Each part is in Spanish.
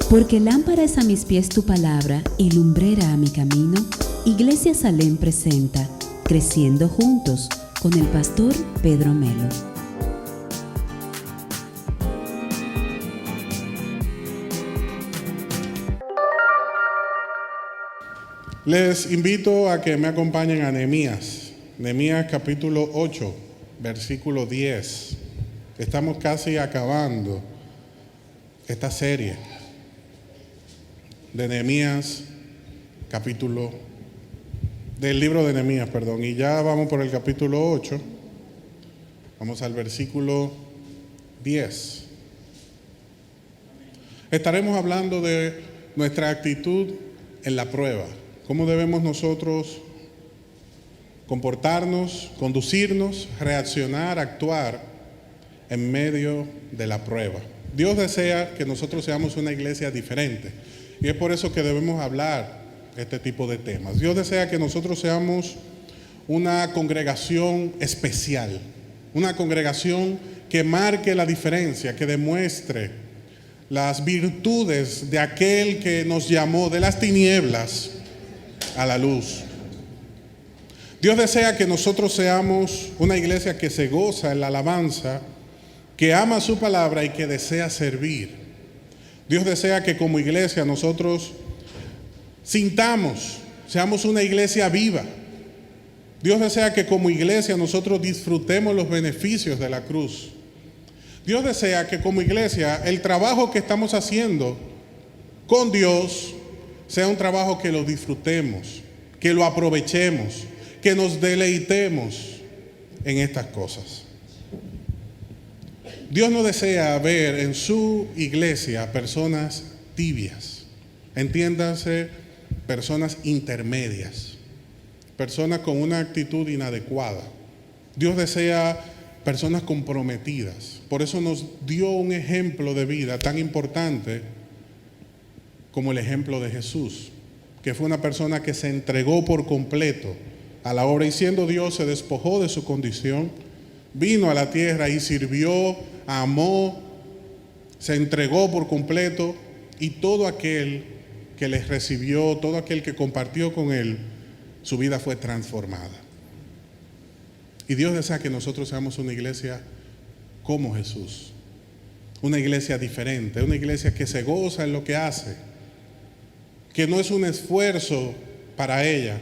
Porque lámpara es a mis pies tu palabra y lumbrera a mi camino, Iglesia Salem presenta Creciendo Juntos con el pastor Pedro Melo. Les invito a que me acompañen a Nehemías capítulo 8, versículo 10. Estamos casi acabando esta serie de Nehemías, del libro de Nehemías, y ya vamos por el capítulo 8, vamos al versículo 10. Estaremos hablando de nuestra actitud en la prueba, cómo debemos nosotros comportarnos, conducirnos, reaccionar, actuar en medio de la prueba. Dios desea que nosotros seamos una iglesia diferente. Y es por eso que debemos hablar este tipo de temas. Dios desea que nosotros seamos una congregación especial, una congregación que marque la diferencia, que demuestre las virtudes de aquel que nos llamó de las tinieblas a la luz. Dios desea que nosotros seamos una iglesia que se goza en la alabanza, que ama su palabra y que desea servir. Dios desea que como iglesia nosotros seamos una iglesia viva. Dios desea que como iglesia nosotros disfrutemos los beneficios de la cruz. Dios desea que como iglesia el trabajo que estamos haciendo con Dios sea un trabajo que lo disfrutemos, que lo aprovechemos, que nos deleitemos en estas cosas. Dios no desea ver en su iglesia personas tibias, entiéndanse, personas intermedias, personas con una actitud inadecuada. Dios desea personas comprometidas. Por eso nos dio un ejemplo de vida tan importante como el ejemplo de Jesús, que fue una persona que se entregó por completo a la obra y siendo Dios se despojó de su condición, vino a la tierra y sirvió, amó, se entregó por completo, y todo aquel que les recibió, todo aquel que compartió con él, su vida fue transformada. Y Dios desea que nosotros seamos una iglesia como Jesús, una iglesia diferente, una iglesia que se goza en lo que hace, que no es un esfuerzo para ella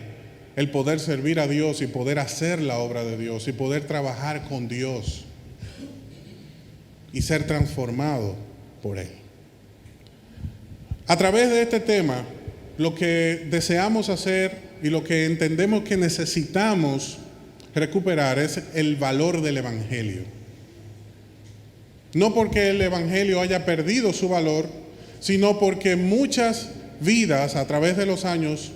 el poder servir a Dios y poder hacer la obra de Dios y poder trabajar con Dios y ser transformado por Él. A través de este tema, lo que deseamos hacer y lo que entendemos que necesitamos recuperar es el valor del Evangelio. No porque el Evangelio haya perdido su valor, sino porque muchas vidas a través de los años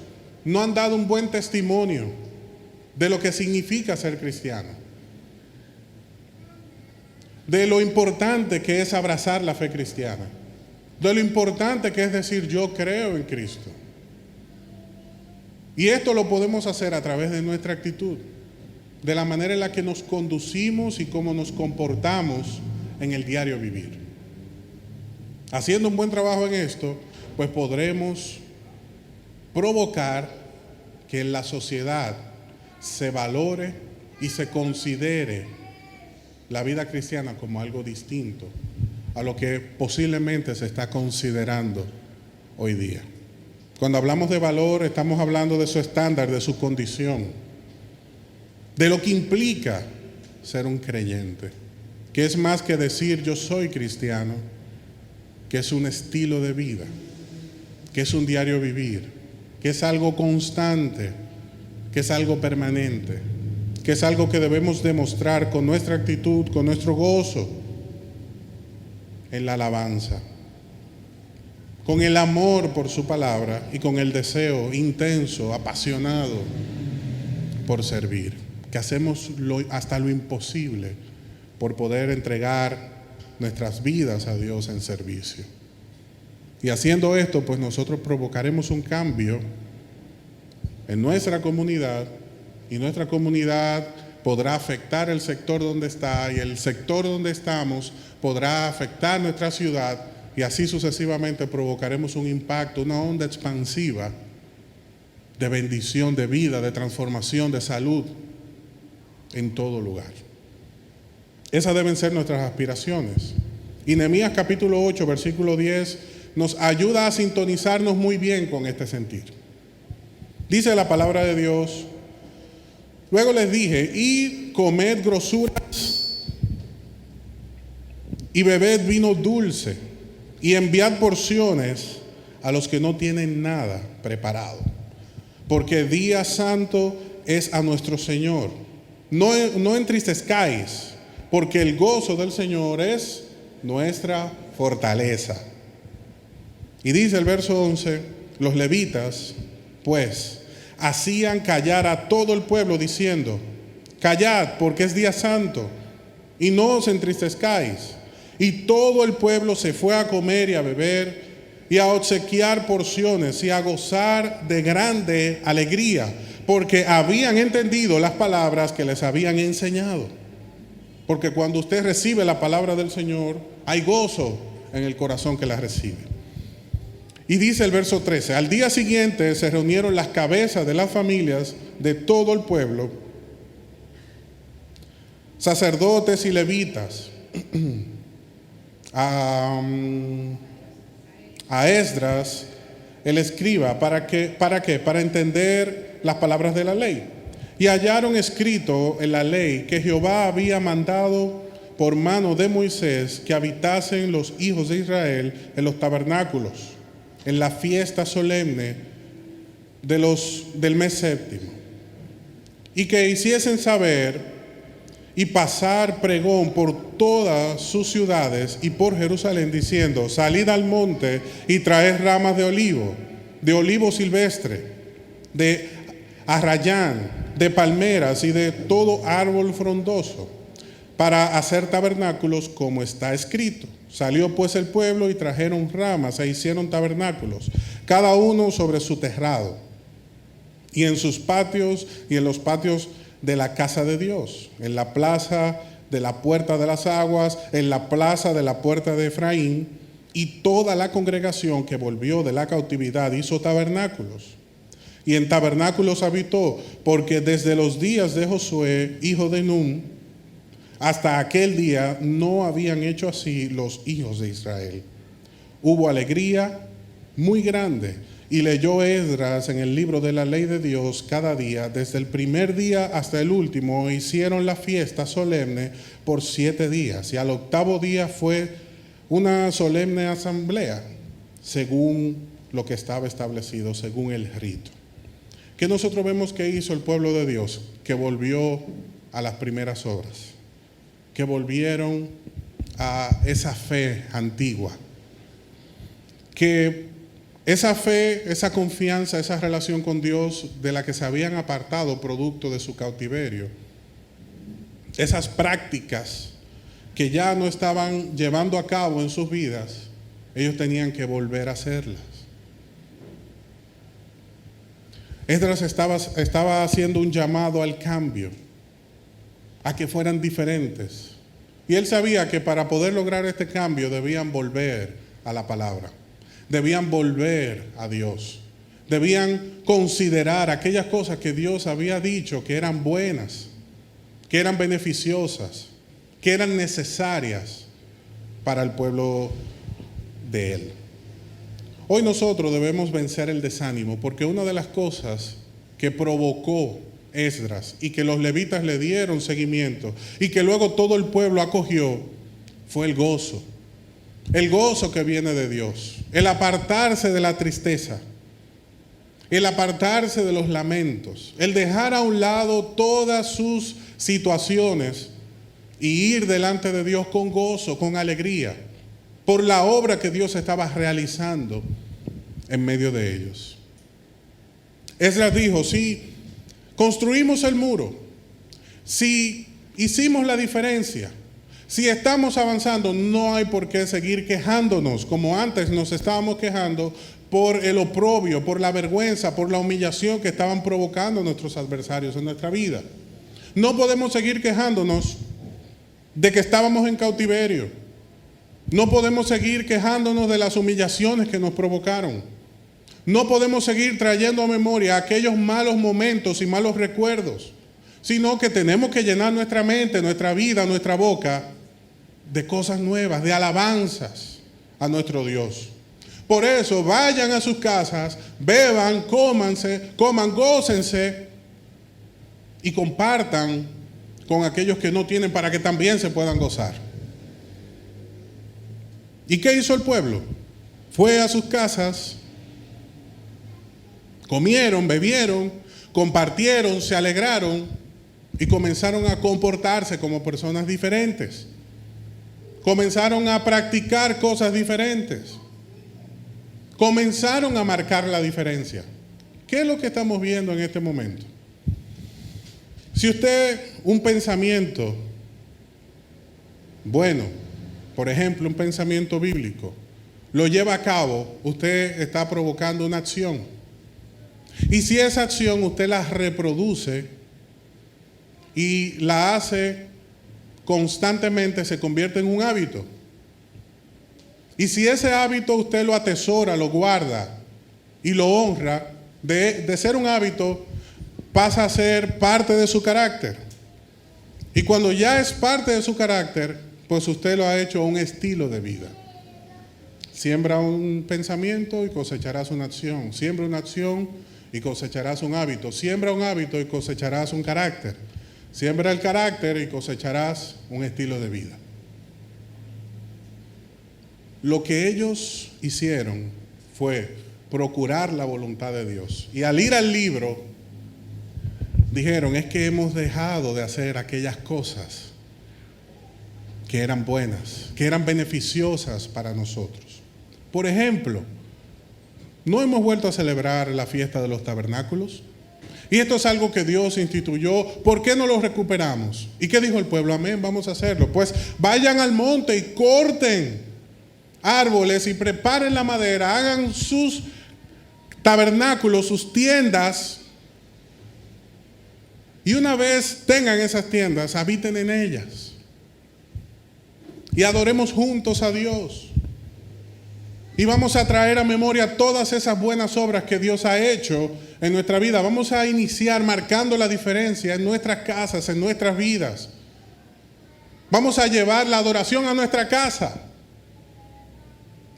no han dado un buen testimonio de lo que significa ser cristiano, de lo importante que es abrazar la fe cristiana, de lo importante que es decir yo creo en Cristo. Y esto lo podemos hacer a través de nuestra actitud, de la manera en la que nos conducimos y cómo nos comportamos en el diario vivir. Haciendo un buen trabajo en esto, pues podremos provocar que en la sociedad se valore y se considere la vida cristiana como algo distinto a lo que posiblemente se está considerando hoy día. Cuando hablamos de valor, estamos hablando de su estándar, de su condición, de lo que implica ser un creyente, que es más que decir yo soy cristiano, que es un estilo de vida, que es un diario vivir, que es algo constante, que es algo permanente, que es algo que debemos demostrar con nuestra actitud, con nuestro gozo en la alabanza, con el amor por su palabra y con el deseo intenso, apasionado por servir, que hacemos hasta lo imposible por poder entregar nuestras vidas a Dios en servicio. Y haciendo esto, pues nosotros provocaremos un cambio en nuestra comunidad, y nuestra comunidad podrá afectar el sector donde está, y el sector donde estamos podrá afectar nuestra ciudad, y así sucesivamente provocaremos un impacto, una onda expansiva de bendición, de vida, de transformación, de salud en todo lugar. Esas deben ser nuestras aspiraciones. Y Nehemías capítulo 8, versículo 10 nos ayuda a sintonizarnos muy bien con este sentir. Dice la palabra de Dios: luego les dije, id, comed grosuras y bebed vino dulce y enviad porciones a los que no tienen nada preparado, porque día santo es a nuestro Señor. No entristezcáis, porque el gozo del Señor es nuestra fortaleza. Y dice el verso 11: los levitas, pues, hacían callar a todo el pueblo diciendo: callad, porque es día santo, y no os entristezcáis. Y todo el pueblo se fue a comer y a beber, y a obsequiar porciones, y a gozar de grande alegría, porque habían entendido las palabras que les habían enseñado. Porque cuando usted recibe la palabra del Señor, hay gozo en el corazón que la recibe. Y dice el verso 13: al día siguiente se reunieron las cabezas de las familias de todo el pueblo, sacerdotes y levitas, a Esdras el escriba, para entender las palabras de la ley. Y hallaron escrito en la ley que Jehová había mandado por mano de Moisés que habitasen los hijos de Israel en los tabernáculos, en la fiesta solemne del mes séptimo, y que hiciesen saber y pasar pregón por todas sus ciudades y por Jerusalén, diciendo: salid al monte y traed ramas de olivo silvestre, de arrayán, de palmeras y de todo árbol frondoso, para hacer tabernáculos como está escrito. Salió pues el pueblo y trajeron ramas e hicieron tabernáculos, cada uno sobre su tejado, y en sus patios y en los patios de la casa de Dios, en la plaza de la puerta de las aguas, en la plaza de la puerta de Efraín. Y toda la congregación que volvió de la cautividad hizo tabernáculos, y en tabernáculos habitó, porque desde los días de Josué, hijo de Nun, hasta aquel día no habían hecho así los hijos de Israel. Hubo alegría muy grande, y leyó Esdras en el libro de la ley de Dios cada día, desde el primer día hasta el último. Hicieron la fiesta solemne por 7 días, y al 8º día fue una solemne asamblea, según lo que estaba establecido, según el rito. ¿Qué nosotros vemos que hizo el pueblo de Dios? Que volvió a las primeras obras, que volvieron a esa fe antigua, que esa fe, esa confianza, esa relación con Dios de la que se habían apartado producto de su cautiverio, esas prácticas que ya no estaban llevando a cabo en sus vidas, ellos tenían que volver a hacerlas. Esdras estaba haciendo un llamado al cambio, a que fueran diferentes. Y él sabía que para poder lograr este cambio debían volver a la palabra, debían volver a Dios, debían considerar aquellas cosas que Dios había dicho que eran buenas, que eran beneficiosas, que eran necesarias para el pueblo de Él. Hoy nosotros debemos vencer el desánimo, porque una de las cosas que provocó Esdras y que los levitas le dieron seguimiento y que luego todo el pueblo acogió fue el gozo que viene de Dios, el apartarse de la tristeza, el apartarse de los lamentos, el dejar a un lado todas sus situaciones y ir delante de Dios con gozo, con alegría, por la obra que Dios estaba realizando en medio de ellos. Esdras dijo: si construimos el muro, si hicimos la diferencia, si estamos avanzando, no hay por qué seguir quejándonos como antes nos estábamos quejando por el oprobio, por la vergüenza, por la humillación que estaban provocando nuestros adversarios en nuestra vida. No podemos seguir quejándonos de que estábamos en cautiverio, No podemos seguir quejándonos de las humillaciones que nos provocaron. No podemos seguir trayendo a memoria aquellos malos momentos y malos recuerdos, sino que tenemos que llenar nuestra mente, nuestra vida, nuestra boca de cosas nuevas, de alabanzas a nuestro Dios. Por eso, vayan a sus casas, beban, coman, gócense y compartan con aquellos que no tienen para que también se puedan gozar. ¿Y qué hizo el pueblo? Fue a sus casas, comieron, bebieron, compartieron, se alegraron y comenzaron a comportarse como personas diferentes. Comenzaron a practicar cosas diferentes. Comenzaron a marcar la diferencia. ¿Qué es lo que estamos viendo en este momento? Si usted un pensamiento bueno, por ejemplo, un pensamiento bíblico, lo lleva a cabo, usted está provocando una acción. Y si esa acción usted la reproduce y la hace constantemente, se convierte en un hábito. Y si ese hábito usted lo atesora, lo guarda y lo honra, de ser un hábito pasa a ser parte de su carácter. Y cuando ya es parte de su carácter, pues usted lo ha hecho un estilo de vida. Siembra un pensamiento y cosecharás una acción. Siembra una acción y cosecharás un hábito. Siembra un hábito y cosecharás un carácter. Siembra el carácter y cosecharás un estilo de vida. Lo que ellos hicieron fue procurar la voluntad de Dios. Y al ir al libro, dijeron, es que hemos dejado de hacer aquellas cosas que eran buenas, que eran beneficiosas para nosotros. Por ejemplo, no hemos vuelto a celebrar la fiesta de los tabernáculos. Y esto es algo que Dios instituyó. ¿Por qué no lo recuperamos? ¿Y qué dijo el pueblo? Amén, vamos a hacerlo. Pues vayan al monte y corten árboles y preparen la madera, hagan sus tabernáculos, sus tiendas, y una vez tengan esas tiendas, habiten en ellas y adoremos juntos a Dios. Y vamos a traer a memoria todas esas buenas obras que Dios ha hecho en nuestra vida. Vamos a iniciar marcando la diferencia en nuestras casas, en nuestras vidas. Vamos a llevar la adoración a nuestra casa.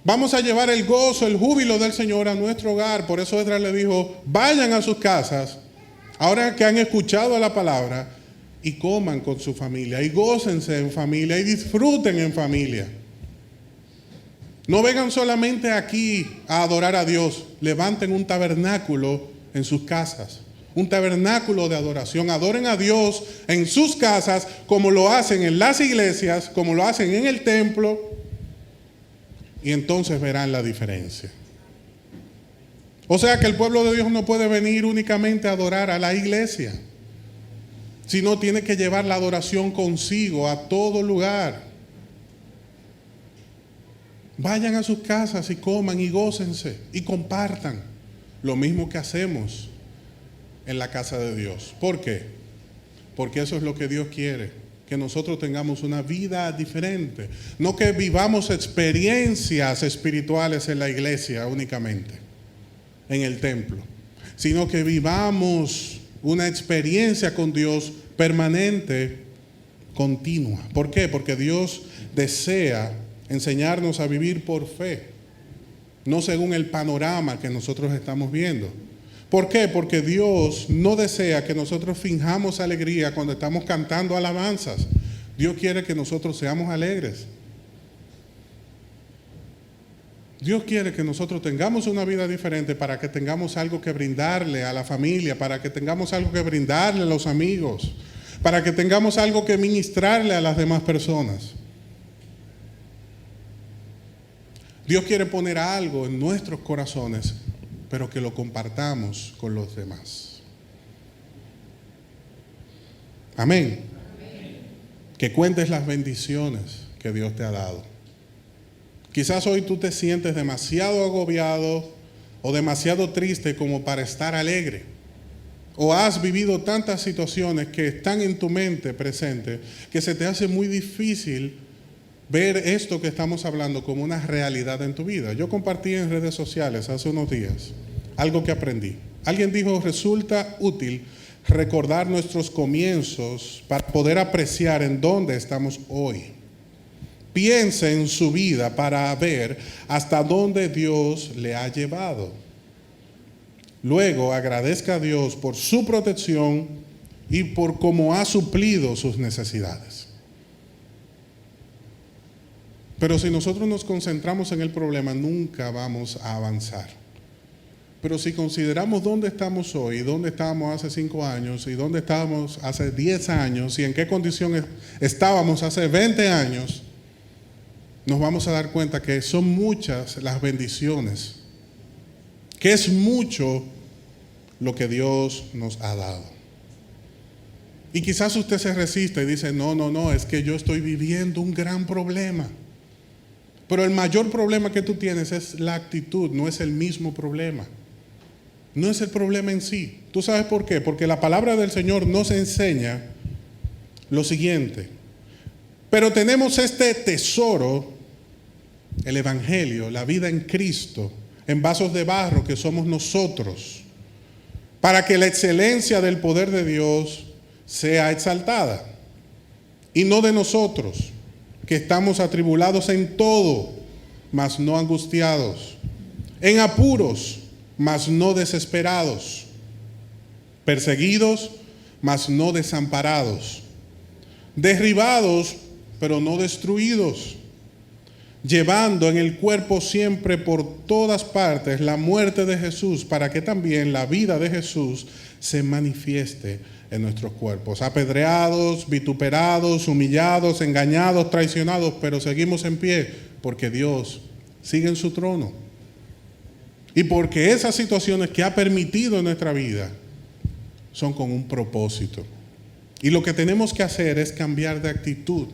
Vamos a llevar el gozo, el júbilo del Señor a nuestro hogar. Por eso Esdras le dijo, vayan a sus casas, ahora que han escuchado la palabra, y coman con su familia, y gócense en familia, y disfruten en familia. No vengan solamente aquí a adorar a Dios, levanten un tabernáculo en sus casas, un tabernáculo de adoración. Adoren a Dios en sus casas, como lo hacen en las iglesias, como lo hacen en el templo, y entonces verán la diferencia. O sea que el pueblo de Dios no puede venir únicamente a adorar a la iglesia, sino tiene que llevar la adoración consigo a todo lugar. Vayan a sus casas y coman y gócense y compartan lo mismo que hacemos en la casa de Dios. ¿Por qué? Porque eso es lo que Dios quiere, que nosotros tengamos una vida diferente, no que vivamos experiencias espirituales en la iglesia únicamente, en el templo, sino que vivamos una experiencia con Dios permanente, continua. ¿Por qué? Porque Dios desea enseñarnos a vivir por fe, no según el panorama que nosotros estamos viendo. ¿Por qué? Porque Dios no desea que nosotros finjamos alegría cuando estamos cantando alabanzas. Dios quiere que nosotros seamos alegres. Dios quiere que nosotros tengamos una vida diferente para que tengamos algo que brindarle a la familia, para que tengamos algo que brindarle a los amigos, para que tengamos algo que ministrarle a las demás personas. Dios quiere poner algo en nuestros corazones, pero que lo compartamos con los demás. Amén. Que cuentes las bendiciones que Dios te ha dado. Quizás hoy tú te sientes demasiado agobiado o demasiado triste como para estar alegre. O has vivido tantas situaciones que están en tu mente presente que se te hace muy difícil ver esto que estamos hablando como una realidad en tu vida. Yo compartí en redes sociales hace unos días algo que aprendí. Alguien dijo, resulta útil recordar nuestros comienzos para poder apreciar en dónde estamos hoy. Piense en su vida para ver hasta dónde Dios le ha llevado. Luego agradezca a Dios por su protección y por cómo ha suplido sus necesidades. Pero si nosotros nos concentramos en el problema, nunca vamos a avanzar. Pero si consideramos dónde estamos hoy, dónde estábamos hace 5 años, y dónde estábamos hace 10 años, y en qué condiciones estábamos hace 20 años, nos vamos a dar cuenta que son muchas las bendiciones, que es mucho lo que Dios nos ha dado. Y quizás usted se resiste y dice, no, es que yo estoy viviendo un gran problema. Pero el mayor problema que tú tienes es la actitud, no es el mismo problema. No es el problema en sí. ¿Tú sabes por qué? Porque la palabra del Señor nos enseña lo siguiente. Pero tenemos este tesoro, el Evangelio, la vida en Cristo, en vasos de barro que somos nosotros, para que la excelencia del poder de Dios sea exaltada. Y no de nosotros, que estamos atribulados en todo, mas no angustiados, en apuros, mas no desesperados, perseguidos, mas no desamparados, derribados, pero no destruidos, llevando en el cuerpo siempre por todas partes la muerte de Jesús, para que también la vida de Jesús se manifieste en nuestros cuerpos, apedreados, vituperados, humillados, engañados, traicionados, pero seguimos en pie, porque Dios sigue en su trono. Y porque esas situaciones que ha permitido en nuestra vida son con un propósito. Y lo que tenemos que hacer es cambiar de actitud.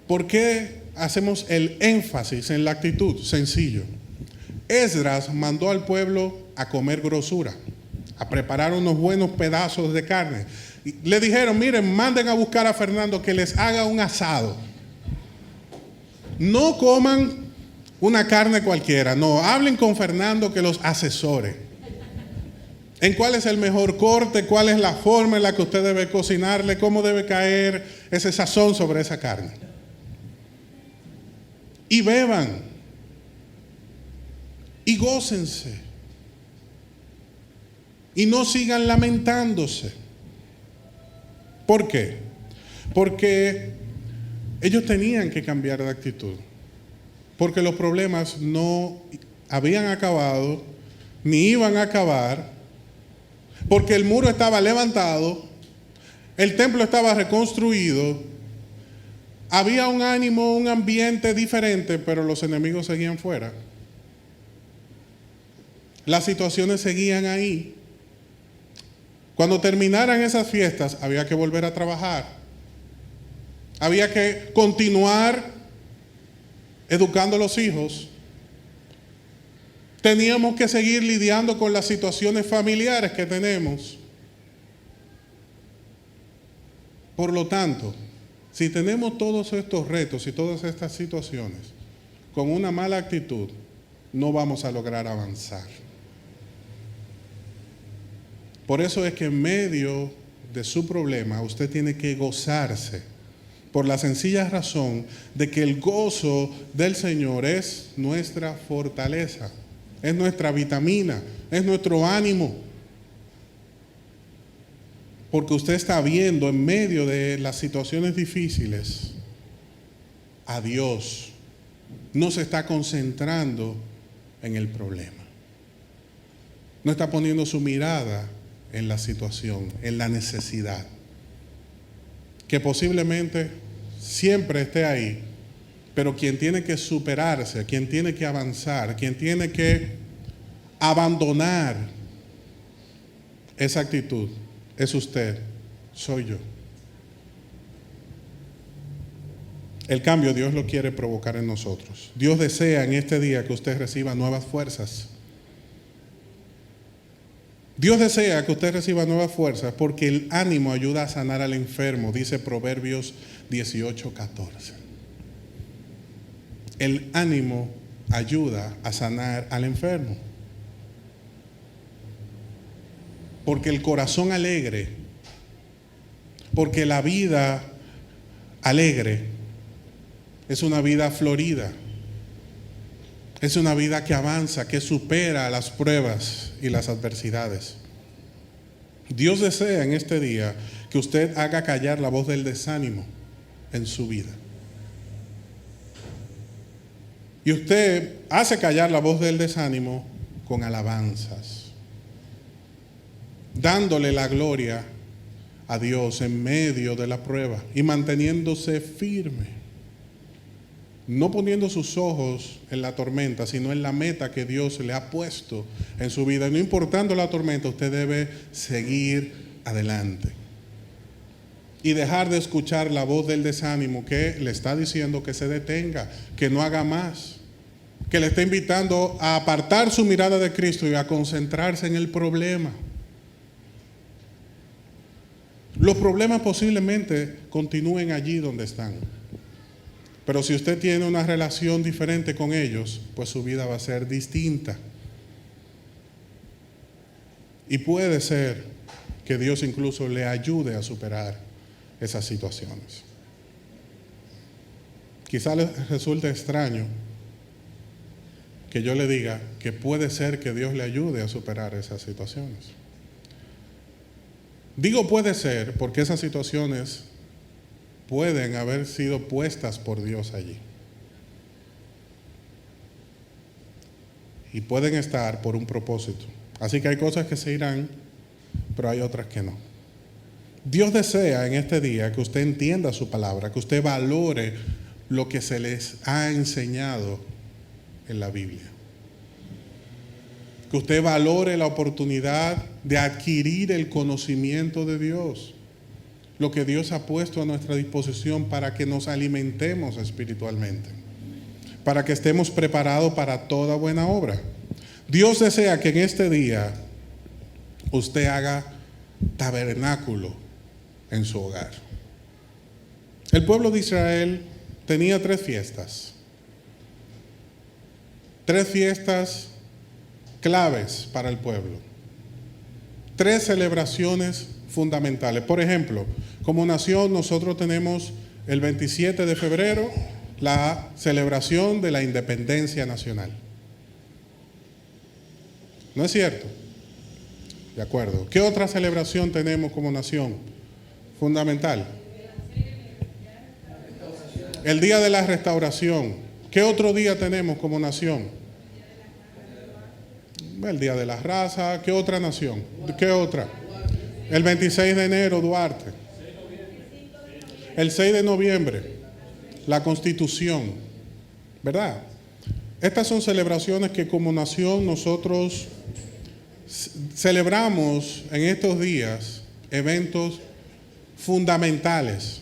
¿Por qué hacemos el énfasis en la actitud? Sencillo. Esdras mandó al pueblo a comer grosura, a preparar unos buenos pedazos de carne. Y le dijeron, miren, manden a buscar a Fernando que les haga un asado. No coman una carne cualquiera, no, hablen con Fernando que los asesore. ¿En cuál es el mejor corte? ¿Cuál es la forma en la que usted debe cocinarle? ¿Cómo debe caer ese sazón sobre esa carne? Y beban. Y gócense. Y no sigan lamentándose. ¿Por qué? Porque ellos tenían que cambiar de actitud. Porque los problemas no habían acabado, ni iban a acabar. Porque el muro estaba levantado, el templo estaba reconstruido, había un ánimo, un ambiente diferente, pero los enemigos seguían fuera. Las situaciones seguían ahí. Cuando terminaran esas fiestas, había que volver a trabajar. Había que continuar educando a los hijos. Teníamos que seguir lidiando con las situaciones familiares que tenemos. Por lo tanto, si tenemos todos estos retos y todas estas situaciones con una mala actitud, no vamos a lograr avanzar. Por eso es que en medio de su problema usted tiene que gozarse, por la sencilla razón de que el gozo del Señor es nuestra fortaleza, es nuestra vitamina, es nuestro ánimo. Porque usted está viendo en medio de las situaciones difíciles a Dios, no se está concentrando en el problema, no está poniendo su mirada en la situación, en la necesidad, que posiblemente siempre esté ahí, pero quien tiene que superarse, quien tiene que avanzar, quien tiene que abandonar esa actitud, es usted, soy yo. El cambio Dios lo quiere provocar en nosotros. Dios desea en este día que usted reciba nuevas fuerzas. Dios desea que usted reciba nuevas fuerzas porque el ánimo ayuda a sanar al enfermo, dice Proverbios 18:14. El ánimo ayuda a sanar al enfermo. Porque el corazón alegre, porque la vida alegre es una vida florida, es una vida que avanza, que supera las pruebas y las adversidades. Dios desea en este día que usted haga callar la voz del desánimo en su vida. Y usted hace callar la voz del desánimo con alabanzas, dándole la gloria a Dios en medio de la prueba y manteniéndose firme. No poniendo sus ojos en la tormenta, sino en la meta que Dios le ha puesto en su vida. No importando la tormenta, usted debe seguir adelante. Y dejar de escuchar la voz del desánimo que le está diciendo que se detenga, que no haga más, que le está invitando a apartar su mirada de Cristo y a concentrarse en el problema. Los problemas posiblemente continúen allí donde están. Pero si usted tiene una relación diferente con ellos, pues su vida va a ser distinta. Y puede ser que Dios incluso le ayude a superar esas situaciones. Quizá les resulte extraño que yo le diga que puede ser que Dios le ayude a superar esas situaciones. Digo puede ser porque esas situaciones pueden haber sido puestas por Dios allí. Y pueden estar por un propósito. Así que hay cosas que se irán, pero hay otras que no. Dios desea en este día que usted entienda su palabra, que usted valore lo que se les ha enseñado en la Biblia. Que usted valore la oportunidad de adquirir el conocimiento de Dios. Lo que Dios ha puesto a nuestra disposición para que nos alimentemos espiritualmente, para que estemos preparados para toda buena obra. Dios desea que en este día usted haga tabernáculo en su hogar. El pueblo de Israel tenía 3 fiestas. 3 fiestas claves para el pueblo. 3 celebraciones fundamentales. Por ejemplo, como nación nosotros tenemos el 27 de febrero la celebración de la independencia nacional. ¿No es cierto? De acuerdo. ¿Qué otra celebración tenemos como nación fundamental? El Día de la Restauración. ¿Qué otro día tenemos como nación? El Día de la Raza. ¿Qué otra nación? ¿Qué otra? El 26 de enero, Duarte. El 6 de noviembre, la Constitución. ¿Verdad? Estas son celebraciones que como nación nosotros celebramos en estos días, eventos fundamentales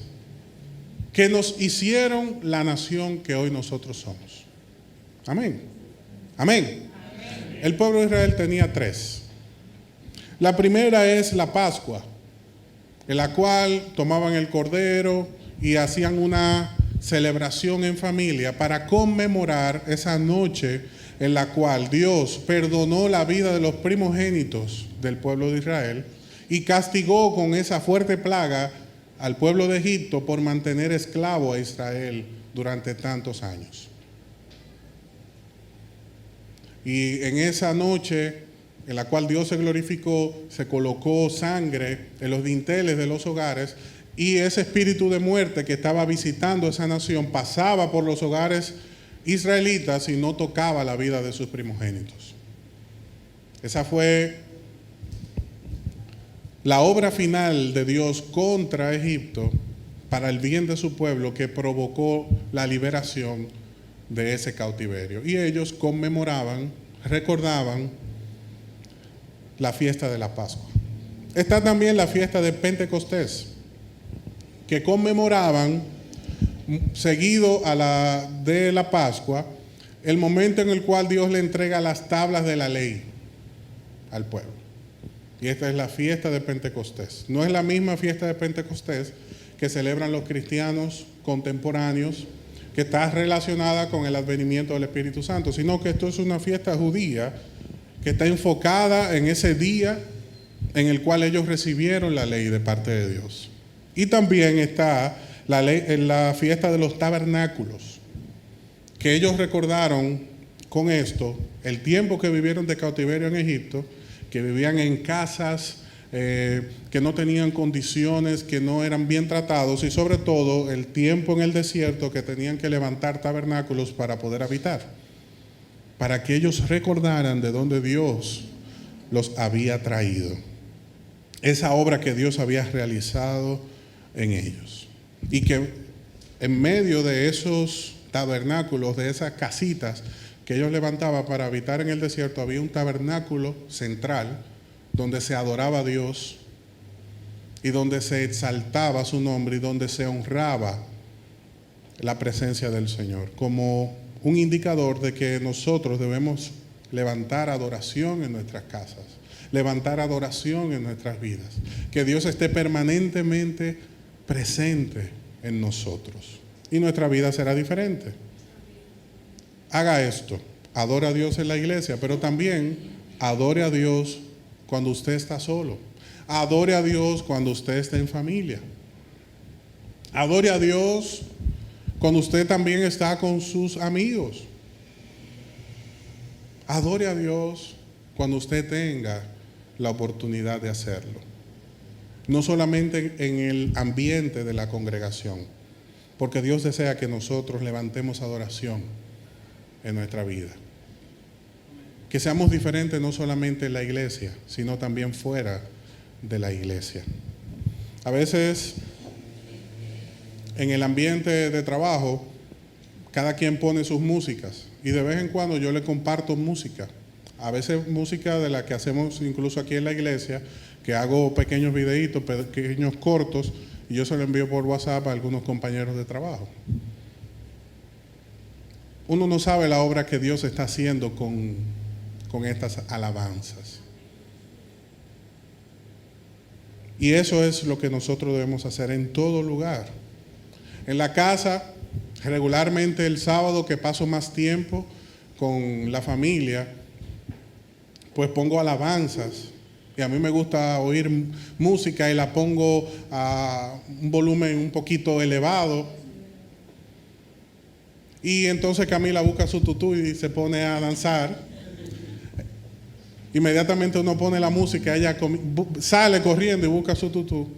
que nos hicieron la nación que hoy nosotros somos. Amén. Amén. El pueblo de Israel tenía 3. La primera es la Pascua, en la cual tomaban el cordero y hacían una celebración en familia para conmemorar esa noche en la cual Dios perdonó la vida de los primogénitos del pueblo de Israel y castigó con esa fuerte plaga al pueblo de Egipto por mantener esclavo a Israel durante tantos años. Y en esa noche en la cual Dios se glorificó, se colocó sangre en los dinteles de los hogares y ese espíritu de muerte que estaba visitando esa nación pasaba por los hogares israelitas y no tocaba la vida de sus primogénitos. Esa fue la obra final de Dios contra Egipto para el bien de su pueblo que provocó la liberación de ese cautiverio. Y ellos conmemoraban, recordaban la fiesta de la Pascua. Está también la fiesta de Pentecostés, que conmemoraban, seguido de la Pascua, el momento en el cual Dios le entrega las tablas de la ley al pueblo. Y esta es la fiesta de Pentecostés. No es la misma fiesta de Pentecostés que celebran los cristianos contemporáneos, que está relacionada con el advenimiento del Espíritu Santo, sino que esto es una fiesta judía que está enfocada en ese día en el cual ellos recibieron la ley de parte de Dios. Y también está la fiesta de los tabernáculos, que ellos recordaron con esto el tiempo que vivieron de cautiverio en Egipto, que vivían en casas que no tenían condiciones, que no eran bien tratados, y sobre todo el tiempo en el desierto que tenían que levantar tabernáculos para poder habitar, para que ellos recordaran de dónde Dios los había traído, esa obra que Dios había realizado en ellos. Y que en medio de esos tabernáculos, de esas casitas que ellos levantaban para habitar en el desierto, había un tabernáculo central donde se adoraba a Dios y donde se exaltaba su nombre y donde se honraba la presencia del Señor, como un indicador de que nosotros debemos levantar adoración en nuestras casas, levantar adoración en nuestras vidas, que Dios esté permanentemente presente en nosotros y nuestra vida será diferente. Haga esto, adore a Dios en la iglesia, pero también adore a Dios cuando usted está solo. Adore a Dios cuando usted está en familia. Adore a Dios cuando usted también está con sus amigos. Adore a Dios cuando usted tenga la oportunidad de hacerlo. No solamente en el ambiente de la congregación, porque Dios desea que nosotros levantemos adoración en nuestra vida. Que seamos diferentes no solamente en la iglesia, sino también fuera de la iglesia. A veces, en el ambiente de trabajo, cada quien pone sus músicas y de vez en cuando yo le comparto música. A veces música de la que hacemos incluso aquí en la iglesia, que hago pequeños videitos, pequeños cortos, y yo se lo envío por WhatsApp a algunos compañeros de trabajo. Uno no sabe la obra que Dios está haciendo con estas alabanzas. Y eso es lo que nosotros debemos hacer en todo lugar. En la casa, regularmente el sábado que paso más tiempo con la familia, pues pongo alabanzas. Y a mí me gusta oír música y la pongo a un volumen un poquito elevado. Y entonces Camila busca su tutú y se pone a danzar. Inmediatamente uno pone la música, ella sale corriendo y busca su tutú.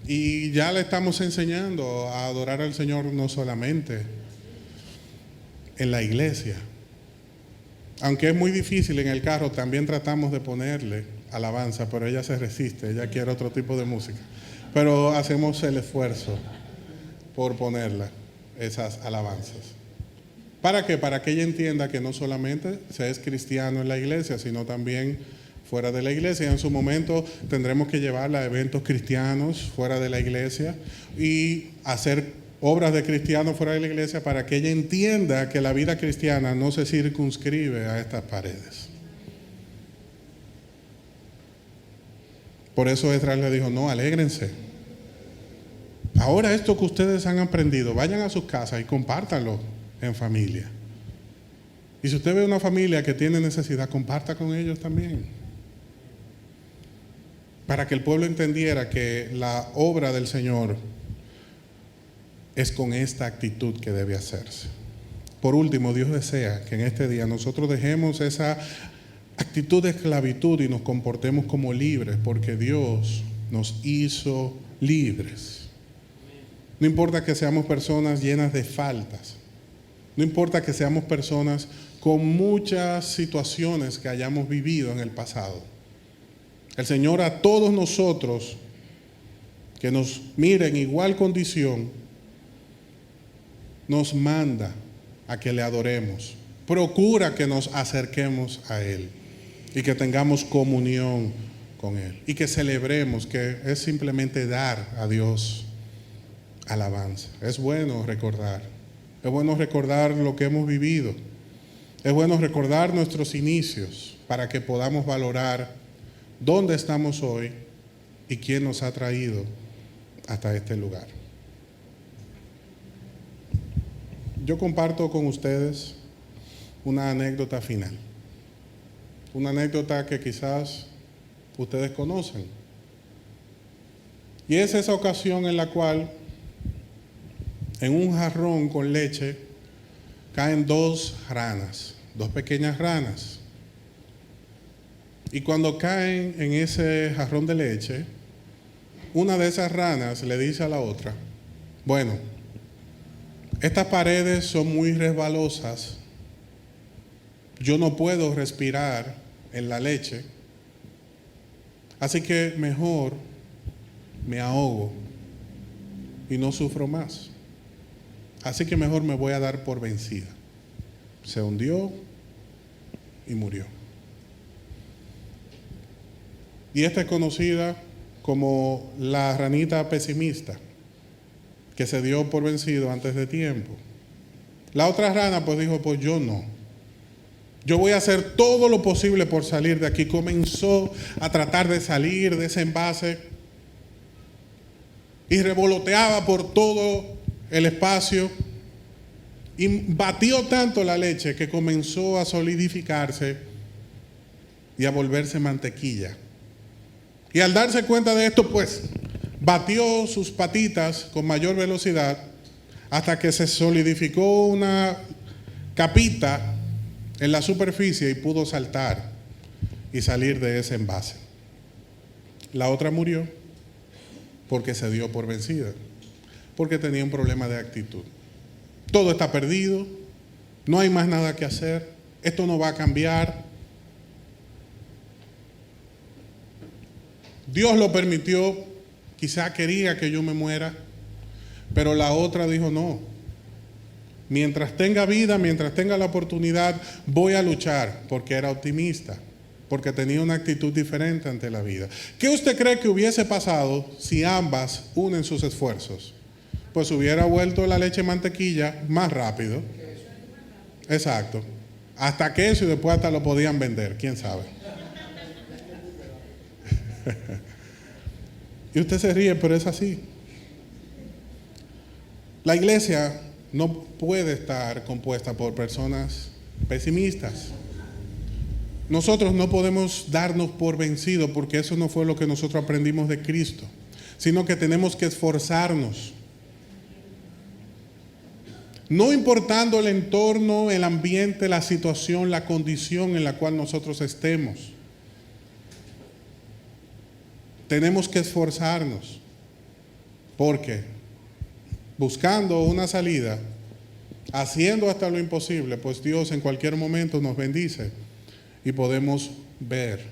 Y ya le estamos enseñando a adorar al Señor no solamente en la iglesia. Aunque es muy difícil en el carro, también tratamos de ponerle alabanza, pero ella se resiste, ella quiere otro tipo de música. Pero hacemos el esfuerzo por ponerla, esas alabanzas. ¿Para qué? Para que ella entienda que no solamente se es cristiano en la iglesia, sino también fuera de la iglesia. Y en su momento tendremos que llevarla a eventos cristianos fuera de la iglesia y hacer obras de cristianos fuera de la iglesia para que ella entienda que la vida cristiana no se circunscribe a estas paredes. Por eso Esdras le dijo, no, alégrense. Ahora esto que ustedes han aprendido, vayan a sus casas y compártanlo en familia. Y si usted ve una familia que tiene necesidad, comparta con ellos también. Para que el pueblo entendiera que la obra del Señor es con esta actitud que debe hacerse. Por último, Dios desea que en este día nosotros dejemos esa actitud de esclavitud y nos comportemos como libres, porque Dios nos hizo libres. No importa que seamos personas llenas de faltas, no importa que seamos personas con muchas situaciones que hayamos vivido en el pasado. El Señor a todos nosotros que nos mire en igual condición, nos manda a que le adoremos. Procura que nos acerquemos a Él y que tengamos comunión con Él. Y que celebremos, que es simplemente dar a Dios alabanza. Es bueno recordar. Es bueno recordar lo que hemos vivido. Es bueno recordar nuestros inicios para que podamos valorar dónde estamos hoy y quién nos ha traído hasta este lugar. Yo comparto con ustedes una anécdota final. Una anécdota que quizás ustedes conocen. Y es esa ocasión en la cual en un jarrón con leche caen dos ranas, dos pequeñas ranas. Y cuando caen en ese jarrón de leche, una de esas ranas le dice a la otra, bueno, estas paredes son muy resbalosas, yo no puedo respirar en la leche, así que mejor me ahogo y no sufro más. Así que mejor me voy a dar por vencida. Se hundió y murió. Y esta es conocida como la ranita pesimista, que se dio por vencido antes de tiempo. La otra rana pues dijo, pues yo no. Yo voy a hacer todo lo posible por salir de aquí. Comenzó a tratar de salir de ese envase y revoloteaba por todo el espacio y batió tanto la leche que comenzó a solidificarse y a volverse mantequilla. Y al darse cuenta de esto, pues batió sus patitas con mayor velocidad hasta que se solidificó una capita en la superficie y pudo saltar y salir de ese envase. La otra murió porque se dio por vencida, porque tenía un problema de actitud. Todo está perdido, no hay más nada que hacer, esto no va a cambiar. Dios lo permitió, quizá quería que yo me muera, pero la otra dijo no. Mientras tenga vida, mientras tenga la oportunidad, voy a luchar, porque era optimista, porque tenía una actitud diferente ante la vida. ¿Qué usted cree que hubiese pasado si ambas unen sus esfuerzos? Pues hubiera vuelto la leche mantequilla más rápido. Exacto. Hasta queso y después hasta lo podían vender, quién sabe. Y usted se ríe, pero es así. La iglesia no puede estar compuesta por personas pesimistas. Nosotros no podemos darnos por vencidos porque eso no fue lo que nosotros aprendimos de Cristo, sino que tenemos que esforzarnos. No importando el entorno, el ambiente, la situación, la condición en la cual nosotros estemos. Tenemos que esforzarnos. ¿Por qué? Buscando una salida, haciendo hasta lo imposible, pues Dios en cualquier momento nos bendice y podemos ver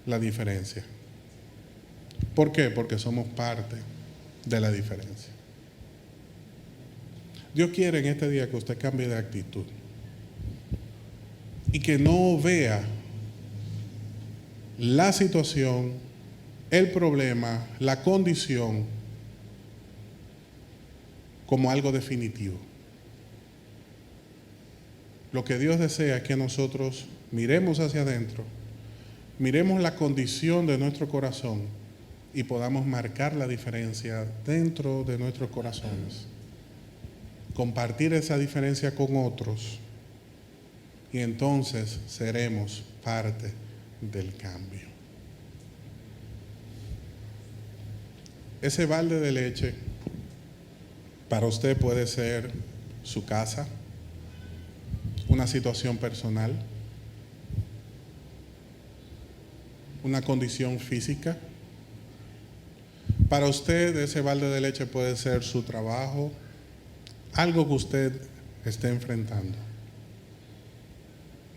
la diferencia. ¿Por qué? Porque somos parte de la diferencia. Dios quiere en este día que usted cambie de actitud y que no vea la situación, el problema, la condición como algo definitivo. Lo que Dios desea es que nosotros miremos hacia adentro, miremos la condición de nuestro corazón y podamos marcar la diferencia dentro de nuestros corazones. Compartir esa diferencia con otros y entonces seremos parte del cambio. Ese balde de leche para usted puede ser su casa, una situación personal, una condición física. Para usted ese balde de leche puede ser su trabajo, algo que usted esté enfrentando.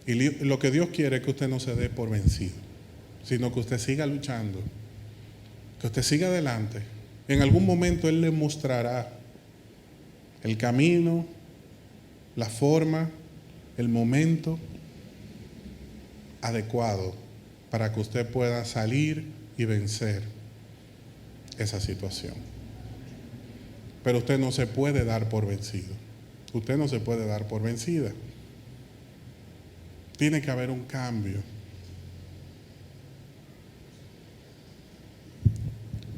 Y lo que Dios quiere es que usted no se dé por vencido, sino que usted siga luchando, que usted siga adelante. En algún momento Él le mostrará el camino, la forma, el momento adecuado para que usted pueda salir y vencer esa situación. Pero usted no se puede dar por vencido. Usted no se puede dar por vencida. Tiene que haber un cambio.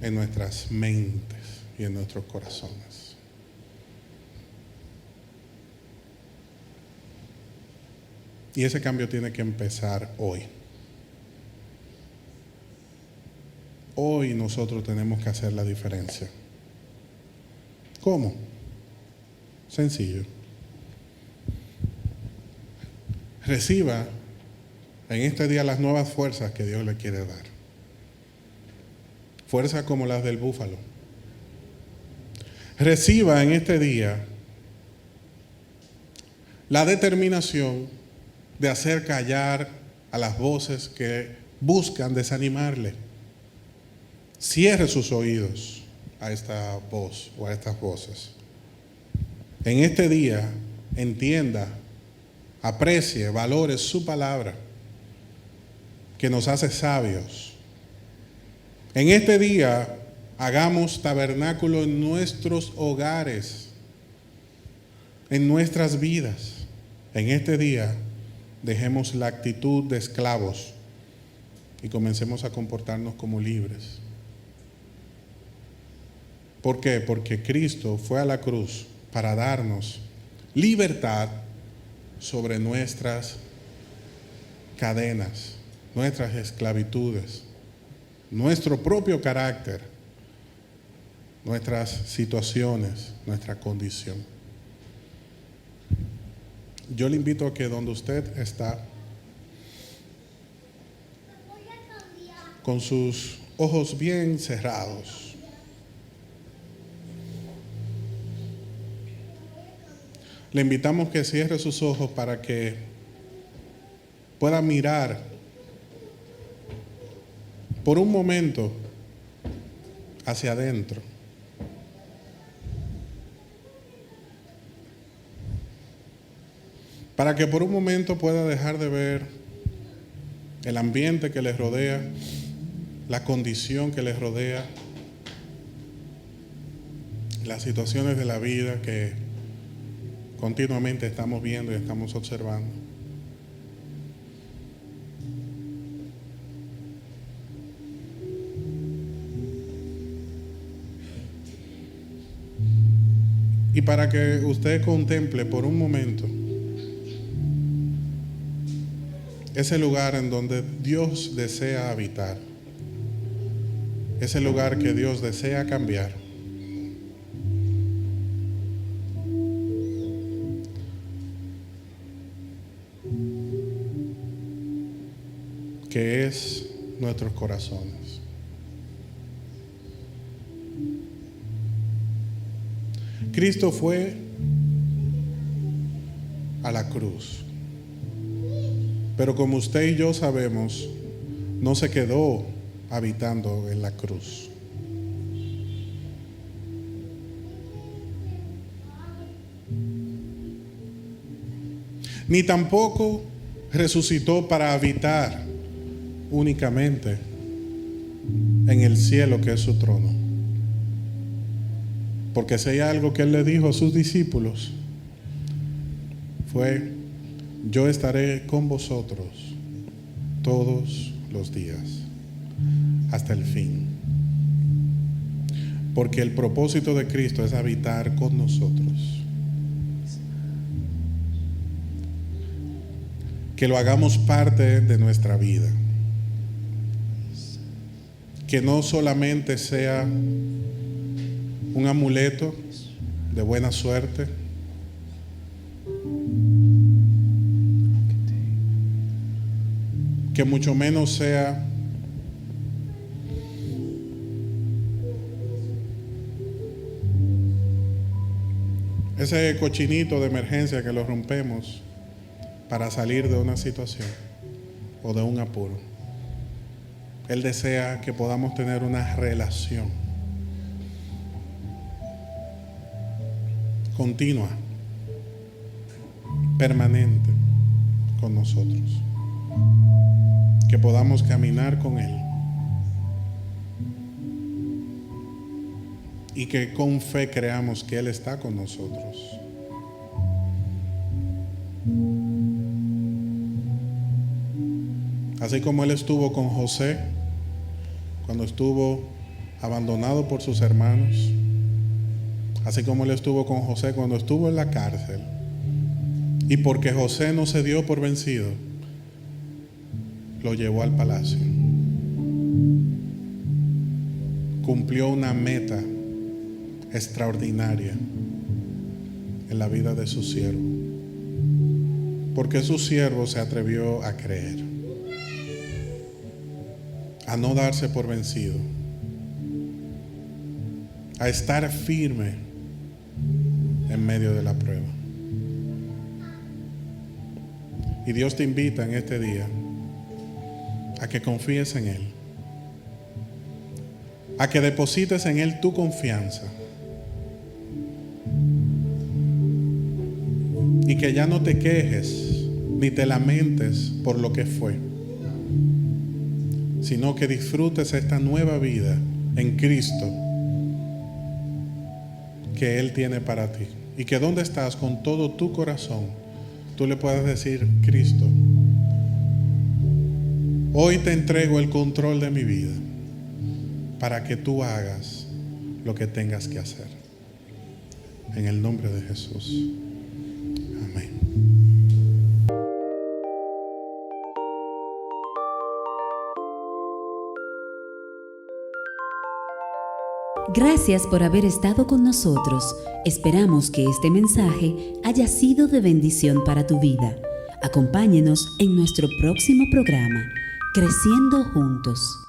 en nuestras mentes y en nuestros corazones. Y ese cambio tiene que empezar hoy. Hoy nosotros tenemos que hacer la diferencia. ¿Cómo? Sencillo. Reciba en este día las nuevas fuerzas que Dios le quiere dar. Fuerzas como las del búfalo. Reciba en este día la determinación de hacer callar a las voces que buscan desanimarle. Cierre sus oídos a esta voz o a estas voces. En este día entienda, aprecie, valore su palabra que nos hace sabios. En este día hagamos tabernáculo en nuestros hogares, en nuestras vidas. En este día dejemos la actitud de esclavos y comencemos a comportarnos como libres. ¿Por qué? Porque Cristo fue a la cruz para darnos libertad sobre nuestras cadenas, nuestras esclavitudes, nuestro propio carácter, nuestras situaciones, nuestra condición. Yo le invito a que donde usted está, con sus ojos bien cerrados, le invitamos que cierre sus ojos para que pueda mirar por un momento hacia adentro. Para que por un momento pueda dejar de ver el ambiente que les rodea, la condición que les rodea, las situaciones de la vida que continuamente estamos viendo y estamos observando. Y para que usted contemple por un momento ese lugar en donde Dios desea habitar, ese lugar que Dios desea cambiar. Que es nuestros corazones. Cristo fue a la cruz, pero como usted y yo sabemos, no se quedó habitando en la cruz. Ni tampoco resucitó para habitar únicamente en el cielo, que es su trono. Porque si hay algo que Él le dijo a sus discípulos, fue: yo estaré con vosotros todos los días, hasta el fin. Porque el propósito de Cristo es habitar con nosotros. Que lo hagamos parte de nuestra vida. Que no solamente sea un amuleto de buena suerte, que mucho menos sea ese cochinito de emergencia que lo rompemos para salir de una situación o de un apuro. Él desea que podamos tener una relación continua, permanente con nosotros. Que podamos caminar con Él. Y que con fe creamos que Él está con nosotros. Así como Él estuvo con José cuando estuvo abandonado por sus hermanos, así como él estuvo con José cuando estuvo en la cárcel. Y porque José no se dio por vencido, lo llevó al palacio. Cumplió una meta extraordinaria en la vida de su siervo, porque su siervo se atrevió a creer, a no darse por vencido, a estar firme en medio de la prueba. Y Dios te invita en este día a que confíes en Él, a que deposites en Él tu confianza y que ya no te quejes ni te lamentes por lo que fue, sino que disfrutes esta nueva vida en Cristo que Él tiene para ti, y que donde estás con todo tu corazón tú le puedes decir: Cristo, hoy te entrego el control de mi vida para que tú hagas lo que tengas que hacer. En el nombre de Jesús. Amén. Gracias por haber estado con nosotros. Esperamos que este mensaje haya sido de bendición para tu vida. Acompáñenos en nuestro próximo programa, Creciendo Juntos.